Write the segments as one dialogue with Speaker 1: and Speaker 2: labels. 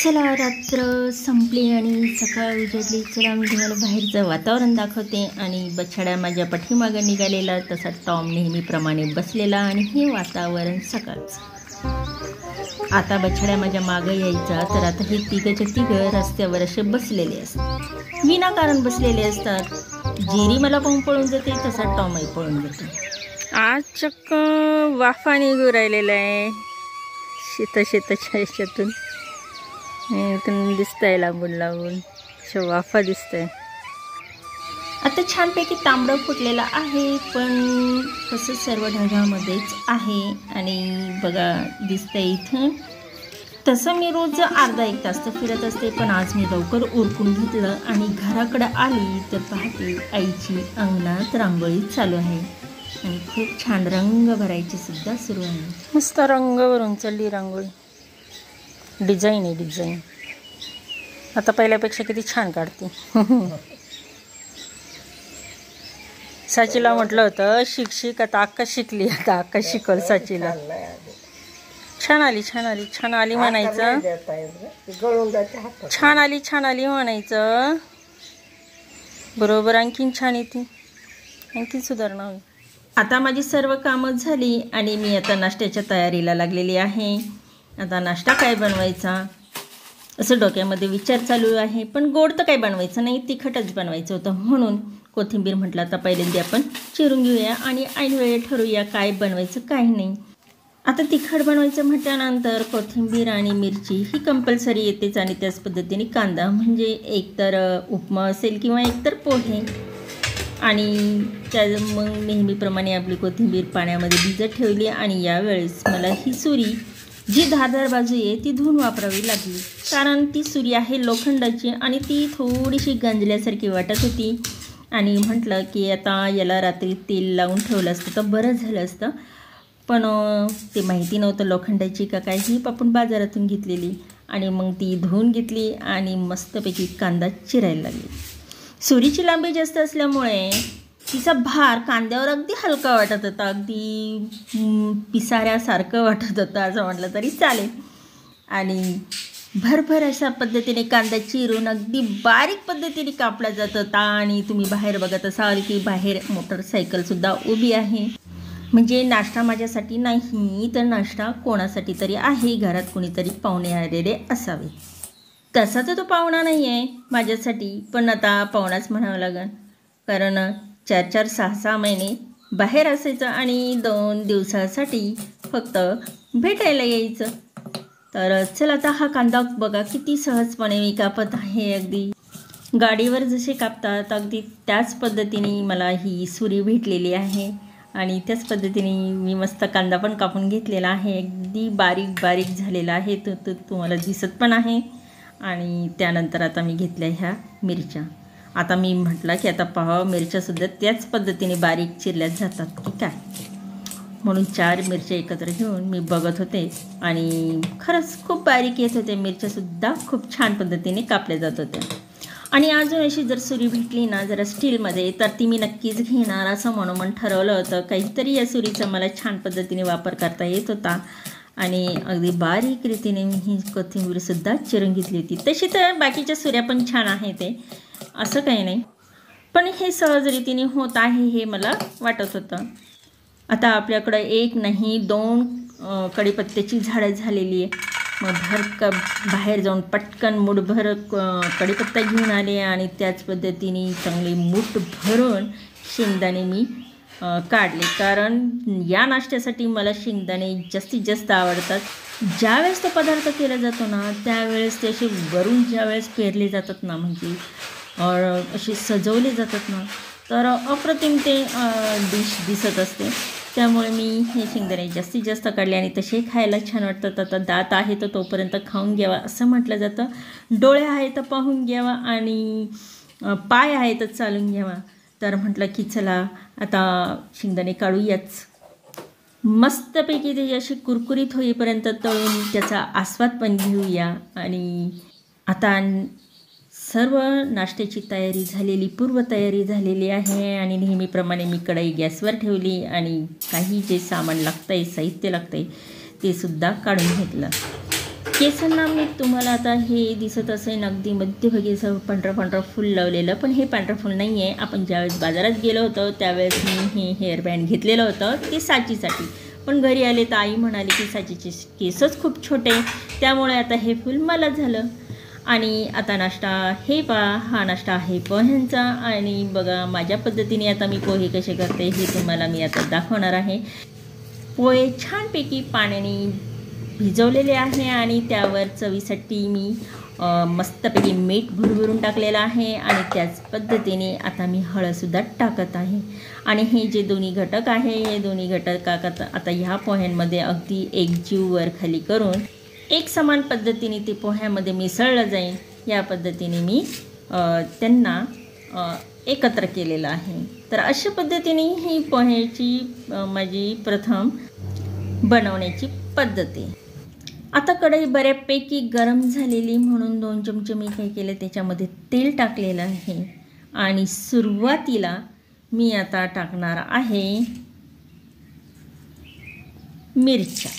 Speaker 1: चला रात्र संपली आणि सकाळ उजडली. चला मी तुम्हाला बाहेरचं वातावरण दाखवते. आणि बछड्या माझ्या पाठीमागं निघालेला, तसा टॉम नेहमीप्रमाणे बसलेला आणि हे वातावरण सकाळचं. आता बछड्या माझ्या मागं यायचा तर आता हे तिघच्या तिघं रस्त्यावर असे बसलेले असतात, विनाकारण बसलेले असतात. जेरी मला पाहून पळून जाते, तसा टॉमही पळून जातो. आज चक्क वाफा निघू राहिलेला आहे शेताच्या याच्यातून. दिसतंय लांबून लांबून वाफा दिसतंय. आता छानपैकी तांबडं फुटलेलं आहे, पण कसं सर्व ढगामध्येच आहे. आणि बघा दिसतंय इथं. तसं मी रोज अर्धा एक तास तर फिरत असते, पण आज मी लवकर उरकून घेतलं आणि घराकडे आली तर पाहते आईची अंगणात रांगोळी चालू आहे आणि खूप छान रंग भरायची सुद्धा सुरू आहे. मस्त रंग भरून चालली रांगोळी. डिझाईन आहे डिझाईन. आता पहिल्यापेक्षा किती छान काढते. साचीला म्हटलं होतं शिक आता अक्का शिकली, आता अक्का शिकवल साचीला. छान आली म्हणायचं. छान आली म्हणायचं. बरोबर आणखीन छान येते, आणखीन सुधारणा होईल. आता माझी सर्व कामं झाली आणि मी आता नाश्त्याच्या तयारीला लागलेली आहे. आता नाश्ता काय बनवायचा असं डोक्यामध्ये विचार चालू आहे, पण गोड तर काही बनवायचं नाही, तिखटच बनवायचं होतं. म्हणून कोथिंबीर म्हटलं आता पहिल्यांदा आपण चिरून घेऊया आणि ऐनवेळी ठरवूया काय बनवायचं काय नाही. आता तिखट बनवायचं म्हटल्यानंतर कोथिंबीर आणि मिरची ही कंपल्सरी येतेच, आणि त्याच पद्धतीने कांदा, म्हणजे एकतर उपमा असेल किंवा एकतर पोहे. आणि त्या मग नेहमीप्रमाणे आपली कोथिंबीर पाण्यामध्ये भिजत ठेवली. आणि यावेळेस मला ही सुरी जी धारदार बाजू आहे ती धुवून वापरावी लागली, कारण ती सुरी आहे लोखंडाची आणि ती थोडीशी गंजल्यासारखी वाटत होती. आणि म्हटलं की आता याला रात्री तेल लावून ठेवलं असतं तर बरं झालं असतं, पण ते माहिती नव्हतं लोखंडाची का काय. ही आपण बाजारातून घेतलेली. आणि मग ती धुवून घेतली आणि मस्तपैकी कांदा चिरायला लागली. सुरीची लांबी जास्त असल्यामुळे तिचा भार कांद्यावर अगदी हलका वाटत होता, अगदी पिसाऱ्यासारखं वाटत होतं असं म्हटलं तरी चालेल. आणि भरभर अशा पद्धतीने कांदा चिरून अगदी बारीक पद्धतीने कापला जात होता. आणि तुम्ही बाहेर बघत असाल की बाहेर मोटरसायकलसुद्धा उभी आहे. म्हणजे नाश्ता माझ्यासाठी नाही तर नाश्ता कोणासाठी तरी आहे, घरात कोणीतरी पाहुणे आलेले असावे. तसा तर तो पाहुणा नाही आहे माझ्यासाठी, पण आता पाहुणाच म्हणावं लागेल, कारण 4-4, 6-6 महिने बाहेर असायचं आणि 2 दिवसासाठी फक्त भेटायला यायचं. तर चल आता हा कांदा बघा किती सहजपणे मी कापत आहे. अगदी गाडीवर जसे कापतात अगदी त्याच पद्धतीने मला ही सुरी भेटलेली आहे. आणि त्याच पद्धतीने मी मस्त कांदा पण कापून घेतलेला आहे, अगदी बारीक बारीक झालेला आहे. तो तुम्हाला दिसत पण आहे. आणि त्यानंतर आता मी घेतल्या ह्या मिरच्या. आता मी म्हटलं की आता पाहावं मिरच्यासुद्धा त्याच पद्धतीने बारीक चिरल्या जातात की काय, म्हणून 4 मिरच्या एकत्र घेऊन मी बघत होते. आणि खरंच खूप बारीक येत होते मिरच्यासुद्धा, खूप छान पद्धतीने कापल्या जात होत्या. आणि अजून अशी जर सुरी भेटली ना जरा स्टीलमध्ये तर ती मी नक्कीच घेणार असं म्हणून ठरवलं होतं. काहीतरी या सुरीचा मला छान पद्धतीने वापर करता येत होता. आणि अगदी बारीक रीतीने मी ही कोथिंबीरसुद्धा चिरून घेतली होती. तशी तर बाकीच्या सुऱ्या पण छान आहे, ते असं काही नाही, पण हे सहज रीतीने होत आहे हे मला वाटत होतं. आता आपल्याकडं 1 नाही 2 कढीपत्त्याची झाडं झालेली आहे. मग बाहेर जाऊन पटकन मूठभर कढीपत्ता घेऊन आले आणि त्याच पद्धतीने चांगले मूठ भरून शेंगदाणे मी काढले, कारण या नाश्त्यासाठी मला शेंगदाणे जास्तीत जास्त आवडतात. ज्यावेळेस तो पदार्थ केला जातो ना त्यावेळेस ते असे वरून ज्यावेळेस पेरले जातात ना, म्हणजे असे सजवले जातात ना, तर अप्रतिम ते डिश दिसत असते. त्यामुळे मी हे शेंगदाणे जास्तीत जास्त काढले आणि तसे खायला छान वाटतात. आता दात आहे तर तोपर्यंत खाऊन घ्यावा असं म्हटलं जातं. डोळे आहे तर पाहून घ्यावा आणि पाय आहे तर चालून घ्यावा. तर म्हटलं की चला आता शेंगदाणे काढूयाच. मस्तपैकी ते अशी कुरकुरीत होईपर्यंत तळून त्याचा आस्वाद पण घेऊया. आणि आता सर्व नाश्त्याची तयारी झालेली, पूर्वतयारी झालेली आहे. आणि नेहमीप्रमाणे मी कढई गॅसवर ठेवली आणि काही जे सामान लागतं आहे, साहित्य लागतं आहे ते सुद्धा काढून घेतलं. केसांना मी तुम्हाला आता हे दिसत असेल अगदी मध्यभागी असं पांढरं फूल लावलेलं, पण हे पांढरं फूल नाही आहे. आपण ज्यावेळेस बाजारात गेलो होतो त्यावेळेस मी हे हेअरबँड घेतलेलं होतं ते साचीसाठी, पण घरी आले तर आई म्हणाली की साचीचे केसच खूप छोटे, त्यामुळे आता हे फूल मला झालं. आणि आता नाश्ता हे हा नाश्ता आहे पोह्यांचा. आणि बघा माझ्या पद्धतीने आता मी पोहे कसे करते हे तुम्हाला मी आता दाखवणार आहे. पोहे छानपैकी पाण्याने भिजवलेले आहे आणि त्यावर चवीसाठी मी मस्तपैकी मीठ भरभरून टाकलेलं आहे. आणि त्याच पद्धतीने आता मी हळदसुद्धा टाकत आहे. आणि हे जे दोन्ही घटक आहे हे दोन्ही घटक आता ह्या पोह्यांमध्ये अगदी एकजीव वर खाली करून एक समान पद्धतीने ते पोह्यामध्ये मिसळलं जाईल या पद्धतीने मी त्यांना एकत्र केलेलं आहे. तर अशा पद्धतीने ही पोह्याची माझी प्रथम बनवण्याची पद्धत आहे. आता कढई बऱ्यापैकी गरम झालेली म्हणून 2 चमचे मी काय केले त्याच्यामध्ये तेल टाकलेलं आहे. आणि सुरुवातीला मी आता टाकणार आहे मिरच्या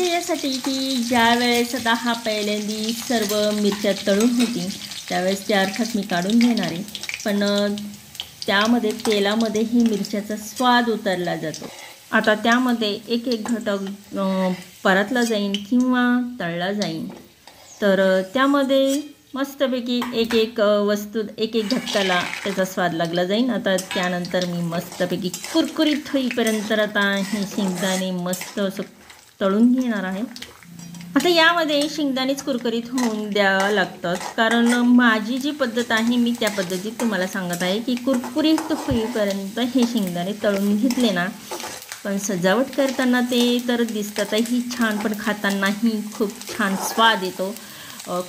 Speaker 1: यासाठी की ज्या वेळेस आता हा पहिल्यांदी सर्व मिरच्या तळून होती त्यावेळेस त्या अर्थात मी काढून घेणार आहे, पण त्यामध्ये तेलामध्ये ही मिरच्याचा स्वाद उतरला जातो. आता त्यामध्ये एक घटक परतला जाईल किंवा तळला जाईल, तर त्यामध्ये मस्तपैकी एक वस्तू एक घटकाला त्याचा स्वाद लागला जाईल. आता त्यानंतर मी मस्तपैकी कुरकुरीत होईपर्यंत आता हे शेंगदाणे मस्त असं तळून घेणार आहे. आता यामध्ये शेंगदाणेच कुरकुरीत होऊन द्यावं लागतात, कारण माझी जी पद्धत आहे मी त्या पद्धतीत तुम्हाला सांगत आहे की कुरकुरीत होईपर्यंत हे शेंगदाणे तळून घेतले ना, पण सजावट करताना ते तर दिसतातही छान, पण खातानाही खूप छान स्वाद येतो,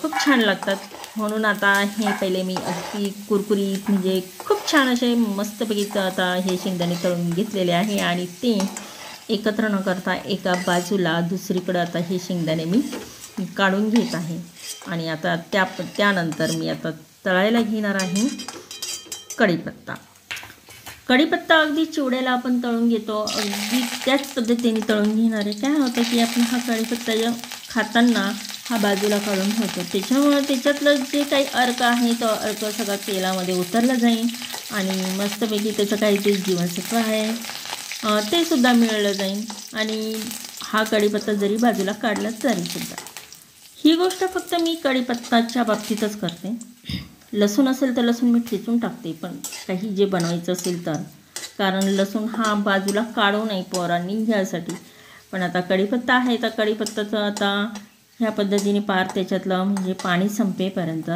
Speaker 1: खूप छान लागतात. म्हणून आता हे पहिले मी अगदी कुरकुरीत म्हणजे खूप छान असे मस्तपैकी आता हे शेंगदाणे तळून घेतलेले आहे. आणि ते एकत्र न करता एका बाजूला दुसरीकडं आता हे शेंगदाणे मी काढून घेत आहे. आणि आता त्यानंतर मी आता तळायला घेणार आहे कढीपत्ता अगदी चिवड्याला आपण तळून घेतो, अगदी त्याच पद्धतीने तळून घेणार आहे. काय होतं की आपण हा कढीपत्ता खाताना हा बाजूला काढून ठेवतो, त्याच्यामुळे त्याच्यातलं जे काही अर्क आहे तो अर्क सगळा तेलामध्ये उतरला जाईल आणि मस्तपैकी त्याचं काही जे जीवनसत्व आहे ते सुद्धा मिळलं जाईल. आणि हा कढीपत्ता जरी बाजूला काढला तरीसुद्धा, ही गोष्ट फक्त मी कढीपत्ताच्या बाबतीतच करते. लसूण असेल तर लसूण मी ठेचून टाकते, पण काही जे बनवायचं असेल तर, कारण लसूण हा बाजूला काढू नये पोरांनी ह्यासाठी. पण आता कढीपत्ता आहे तर कढीपत्ताचं आता ह्या पद्धतीने पार त्याच्यातलं म्हणजे पाणी संपेपर्यंत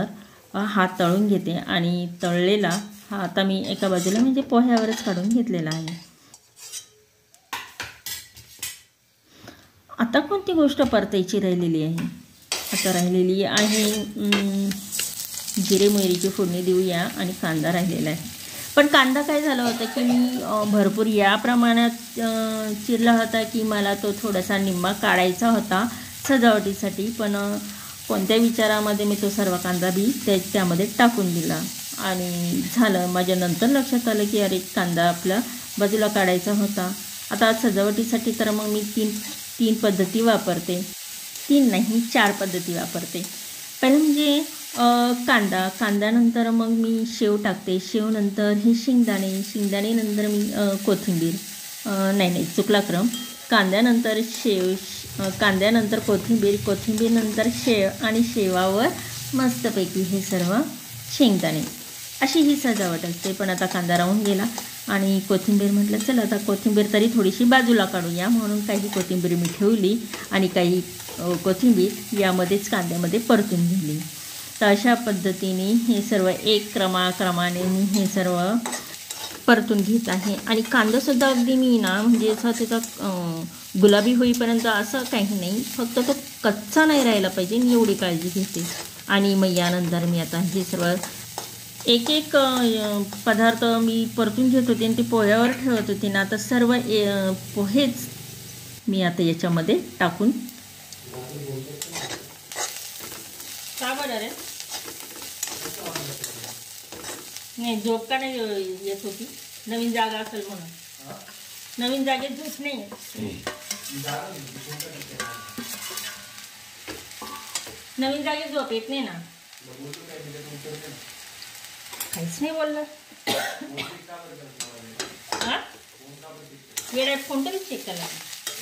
Speaker 1: हा तळून घेते. आणि तळलेला हा आता मी एका बाजूला म्हणजे पोह्यावरच काढून घेतलेला आहे. आता कोणती गोष्ट परतायची राहिलेली आहे, आता राहिलेली आहे जिरे मोहरीची फोडणी देऊया आणि कांदा राहिलेला आहे. पण कांदा काय झालं होतं की मी भरपूर या प्रमाणात चिरला होता की मला तो थोडासा निम्मा काढायचा होता सजावटीसाठी, पण कोणत्या विचारामध्ये मी तो सर्व कांदा बी त्यामध्ये टाकून दिला. आणि झालं माझ्या नंतर लक्षात आलं की अरे कांदा आपला बाजूला काढायचा होता. आता सजावटीसाठी तर मग मी तीन पद्धती वापरते, 3 नाही 4 पद्धती वापरते. पहिलं म्हणजे कांद्यानंतर मग मी शेव टाकते, शेवनंतर हे शेंगदाणे नंतर मी कोथिंबीर, नाही चुकला क्रम, कांद्यानंतर कांद्यानंतर कोथिंबीरनंतर शेव आणि शेवावर मस्तपैकी हे सर्व शेंगदाणे, अशी ही सजावट असते. पण आता कांदा राहून गेला आणि कोथिंबीर म्हटलं चला आता कोथिंबीर तरी थोडीशी बाजूला काढूया, म्हणून काही कोथिंबीर मी ठेवली आणि काही कोथिंबीर यामध्येच कांद्यामध्ये परतून घेतली. तर अशा पद्धतीने हे सर्व एक क्रमाने मी हे सर्व परतून घेत आहे. आणि कांदासुद्धा अगदी मी ना म्हणजे असं त्याचा गुलाबी होईपर्यंत असं काही नाही, फक्त तो कच्चा नाही राहिला पाहिजे एवढी काळजी घेते. आणि मग यानंतर मी आता हे सर्व एक पदार्थ मी परतून घेत होते आणि ते पोह्यावर ठेवत होते ना, आता सर्व पोहेच मी आता याच्यामध्ये टाकून नाही झोप का नाही येत होती, नवीन जागा असेल म्हणून, नवीन जागेत झोप नाही नवीन जागी झोप येत नाही ना. काहीच नाही बोललं. वेळेत फोन तरी चेक केला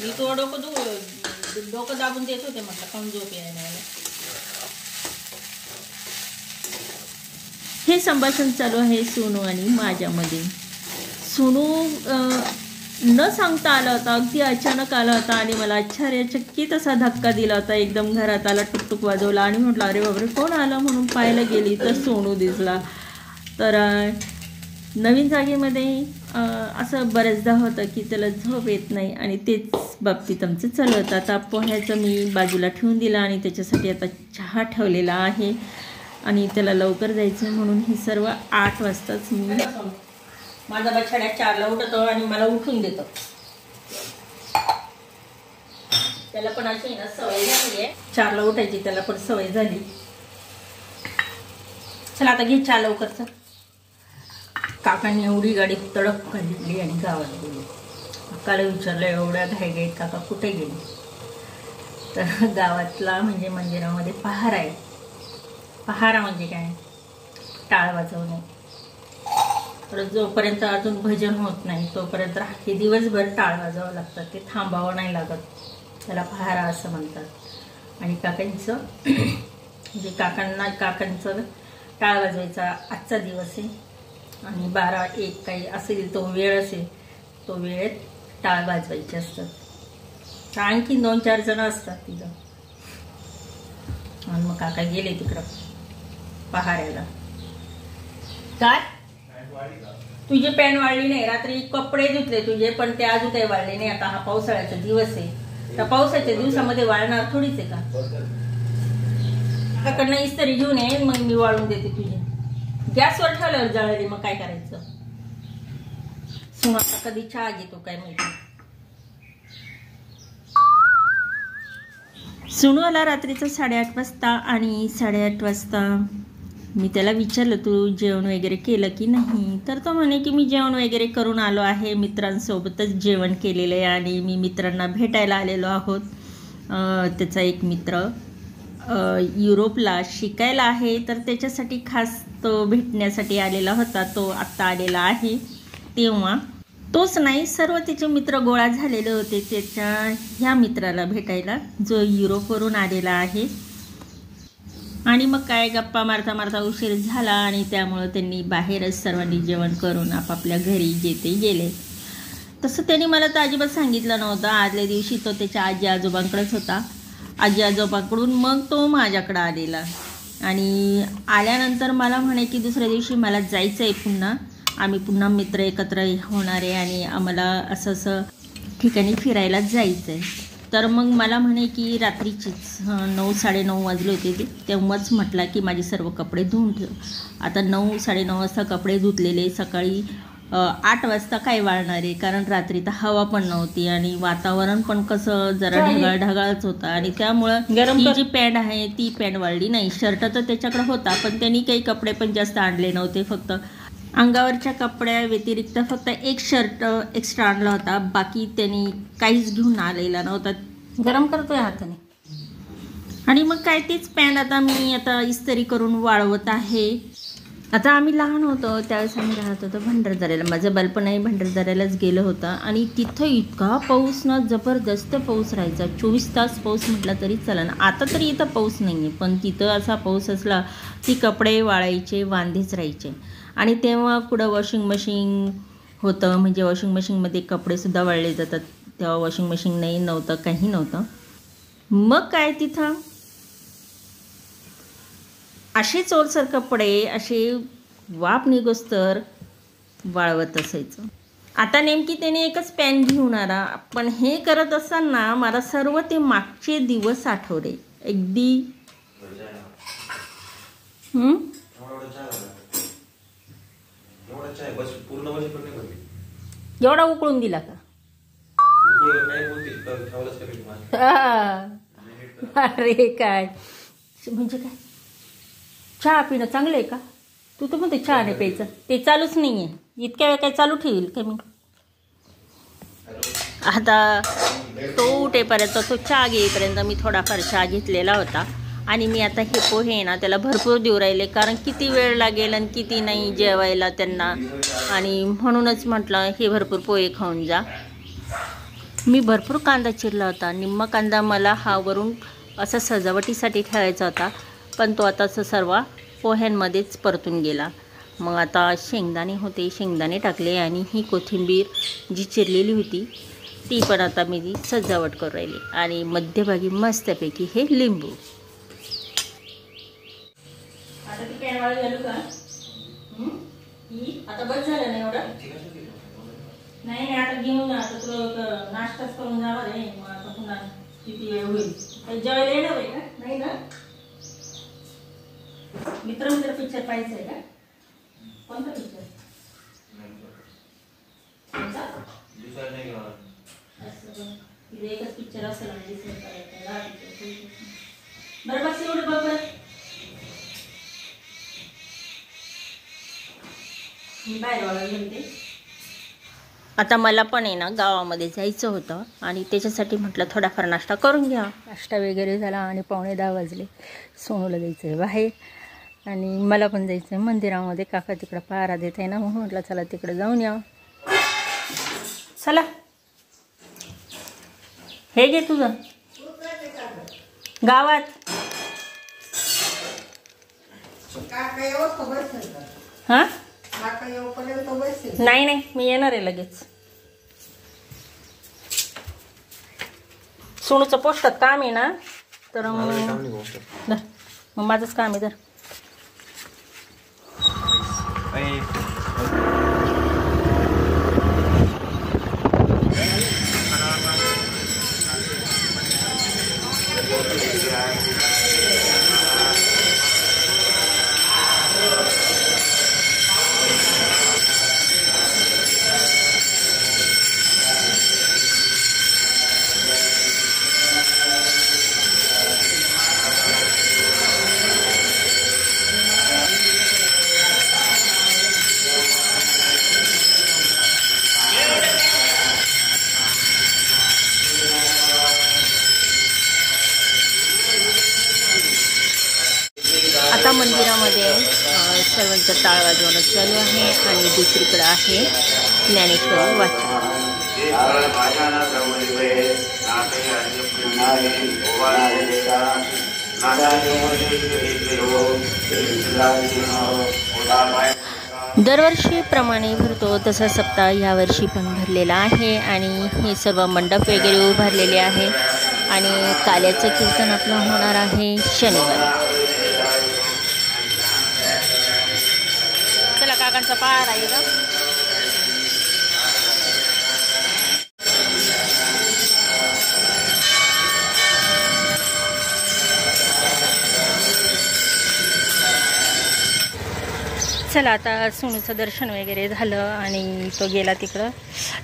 Speaker 1: मी. तो डोकं दाबून देत होते म्हटलं कम झोप यायला. हे संभाषण चालू आहे सोनू आणि माझ्यामध्ये. सोनू न सांगता आला होता, अगदी अचानक आला होता आणि मला आश्चर्यचकित असा धक्का दिला होता. एकदम घरात आला, टुकटुक वाजवला आणि म्हटलं अरे बापरे कोण आलं म्हणून पाहायला गेली तर सोनू दिसला. तर नवीन जागेमध्ये असं बरेचदा होतं की त्याला झोप येत नाही आणि तेच बाबतीत आमचं चालू होतं. आता पोह्याचं मी बाजूला ठेवून दिलं आणि त्याच्यासाठी आता चहा ठेवलेला आहे आणि त्याला लवकर जायचं म्हणून हे सर्व 8 वाजताच मी. माझा बछड्या 4ला उठतो आणि मला उठून देतो. त्याला पण अशी ना सवय झाली आहे 4ला उठायची, त्याला पण सवय झाली. चला आता घे चहा लवकरचा. काकांनी एवढी गाडी तडक काढली आणि गावात गेली. काकाला विचारलं एवढ्या घाईघाईत काका कुठे गेले. तर गावातला म्हणजे मंदिरामध्ये पहारा आहे. पहारा म्हणजे काय, टाळ वाजवणे. तर जोपर्यंत अजून भजन होत नाही तोपर्यंत रात्री दिवसभर टाळ वाजवावं लागतात. ते थांबावं नाही लागत, त्याला पहारा असं म्हणतात. आणि काकांचं म्हणजे काकांचं टाळ वाजवायचा आजचा दिवस आहे आणि 12-1 काही असेल तो वेळ असेल, तो वेळेत टाळ वाजवायचे असतात. तर आणखी 2-4 जण असतात तिथं. आणि मग काका गेले तिकडं पहाऱ्याला. काय तुझी पॅन वाळली नाही, रात्री कपडे धुतले तुझे पण ते अजून काही वाळले नाही. आता हा पावसाळ्याचा दिवस आहे, त्या पावसाच्या दिवसामध्ये वाळणार थोडीच आहे का. काकाकडनं इस्त्री घेऊन ये, मग मी वाळून देते तुझे. गॅसवर ठेवल्यावर जळली मग काय करायचं. सुना कधी चहा घेतो काय माहिती. सुनू आला रात्रीचं 8:30 वाजता आणि 8:30 वाजता मी त्याला विचारलं तू जेवण वगैरे केलं की नाही. तर तो म्हणे की मी जेवण वगैरे करून आलो आहे, मित्रांसोबतच जेवण केलेलं आहे आणि मी मित्रांना भेटायला आलेलो आहोत. त्याचा एक मित्र युरोपला शिकायला आहे, तर त्याच्यासाठी खास तो भेटण्यासाठी आलेला होता. तो आत्ता आलेला आहे. तेव्हा तोच नाही, सर्व त्याचे मित्र गोळा झालेले होते त्याच्या ह्या मित्राला भेटायला जो युरोपवरून आलेला आहे. आणि मग काय गप्पा मारता मारता उशीर झाला आणि त्यामुळं त्यांनी बाहेरच सर्वांनी जेवण करून आपापल्या घरी जेथे गेले. तसं त्यांनी मला तर अजिबात सांगितलं नव्हतं. आदल्या दिवशी तो त्याच्या आजी आजोबांकडेच होता. आजी आजोबांकडून मग तो माझ्याकडं आलेला आणि आल्यानंतर मला म्हणे की दुसऱ्या दिवशी मला जायचं आहे पुन्हा, आम्ही पुन्हा मित्र एकत्र होणार आहे आणि आम्हाला असं ठिकाणी फिरायला जायचं आहे. तर मग मला म्हणे की रात्रीचीच 9-9:30 वाजले होते तेव्हाच म्हटला की माझे सर्व कपडे धुवून ठेव. आता 9-9:30 वाजता कपडे धुतलेले, सकाळी 8 वाजता काय वाळणार आहे, कारण रात्री तर हवा पण नव्हती आणि वातावरण पण कसं जरा ढगाळच होता आणि त्यामुळं ती जी पॅन्ट आहे ती पॅन्ट वाळली नाही. शर्ट तर त्याच्याकडे होता पण त्यांनी काही कपडे पण जास्त आणले नव्हते. फक्त अंगावरच्या कपड्या व्यतिरिक्त फक्त एक शर्ट एक्स्ट्रा आणला होता, बाकी त्यांनी काहीच घेऊन आलेला नव्हता. गरम करतोय हाताने. आणि मग काय तीच पॅन्ट आता मी इस्त्री करून वाळवत आहे. आता आम्ही लहान होतो त्यावेळेस आम्ही राहत होतो भंडारदऱ्याला. माझं बालपणही भंडारदऱ्यालाच गेलं होतं आणि तिथं इतका पाऊस ना, जबरदस्त पाऊस राहायचा. 24 तास पाऊस म्हटला तरी चला ना. आता तरी इथं पाऊस नाही आहे पण तिथं असा पाऊस असला की कपडे वाळायचे वांधेच राहायचे. आणि तेव्हा कुठं वॉशिंग मशीन होतं, म्हणजे वॉशिंग मशीनमध्ये कपडेसुद्धा वाळले जातात. तेव्हा वॉशिंग मशीन नव्हतं, काही नव्हतं. मग काय तिथं असे चोलसर कपडे असे वाप निघोस्तर वाळवत असायचं. आता नेमकी त्याने एकच पॅन घेऊन आला, पण हे करत असताना मला सर्व ते मागचे दिवस आठवले. अगदी एवढा उकळून दिला का. अरे काय म्हणजे काय, चहा पिणं चांगलं आहे का. तू तर म्हणते चहा नाही प्यायचं, ते चालूच नाही आहे. इतक्या वेळ काय चालू ठेवील का मी. आता तो उठेपर्यंत तो चहा घेईपर्यंत मी थोडाफार चहा घेतलेला होता आणि मी आता हे पोहे आहे ना त्याला भरपूर देऊ राहिले, कारण किती वेळ लागेल आणि किती नाही जेवायला त्यांना, आणि म्हणूनच म्हटलं हे भरपूर पोहे खाऊन जा. मी भरपूर कांदा चिरला होता, निम्मा कांदा मला हा वरून असा सजावटीसाठी ठेवायचा होता, पण तो आता सर्व पोह्यांमध्येच परतून गेला. मग आता शेंगदाणे होते, शेंगदाणे टाकले आणि ही कोथिंबीर जी चिरलेली होती ती पण आता मी सजावट करून राहिली, आणि मध्यभागी मस्तपैकी हे लिंबू. आता ती पॅन वाळू घालू का? आता बस झालं नाही एवढं? नाही आता घेऊन जा, आता तुला नाश्ताच करून जाणार आहे. मग आता पुन्हा किती वेळ होईल? जेवायला येणार आहे का? नाही ना? मित्र पिक्चर पाहायचं आहे का? कोणता पिक्चर? एकच पिक्चर असेल बरं. बस एवढं बघ. मी बाहेर वाळायला गेले. आता मला पण आहे ना गावामध्ये जायचं होतं, आणि त्याच्यासाठी म्हटलं थोडाफार नाश्ता करून घ्या. नाश्ता वगैरे झाला आणि 9:15 वाजले. सोनूला जायचं आहे बाहेर, आणि मला पण जायचं आहे मंदिरामध्ये. काका तिकडं पहारा देत आहे ना, म्हणून म्हटलं चला तिकडे जाऊन या. चला हे घे तुझं. गावात हां नाही मी येणार आहे लगेच. सोनूचं पोस्टात काम आहे ना, तर मग माझंच काम आहे. तर आता मंदिरामध्ये सर्वांचं टाळ वाजवणं चालू आहे, आणि दुसरीकडे आहे ज्ञानेश्वरी वाचन. दरवर्षीप्रमाणे भरतो तसा सप्ताह यावर्षी पण भरलेला आहे, आणि हे सर्व मंडप वगैरे उभारलेले आहे, आणि काल्याचं कीर्तन आपलं होणार आहे शनिवारी. चला काकांचा पहार आहे का? चला आता सोनूचं दर्शन वगैरे झालं, आणि तो गेला तिकडं.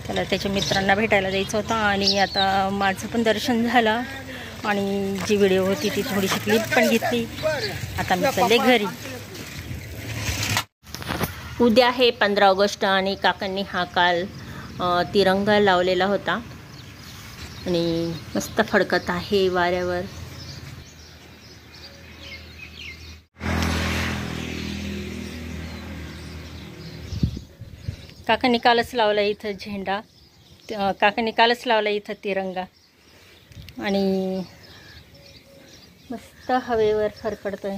Speaker 1: त्याला त्याच्या मित्रांना भेटायला जायचं होतं, आणि आता माझं पण दर्शन झालं, आणि जी व्हिडिओ होती ती थोडीशी क्लिप पण घेतली. आता मी चालले घरी. उद्या आहे 15 ऑगस्ट, आणि काकांनी हा काल तिरंगा लावलेला होता, आणि मस्त फडकत आहे वाऱ्यावर. काकांनी कालच लावला इथं झेंडा, काकांनी कालच लावला इथं तिरंगा, आणि मस्त हवेवर फडकतोय.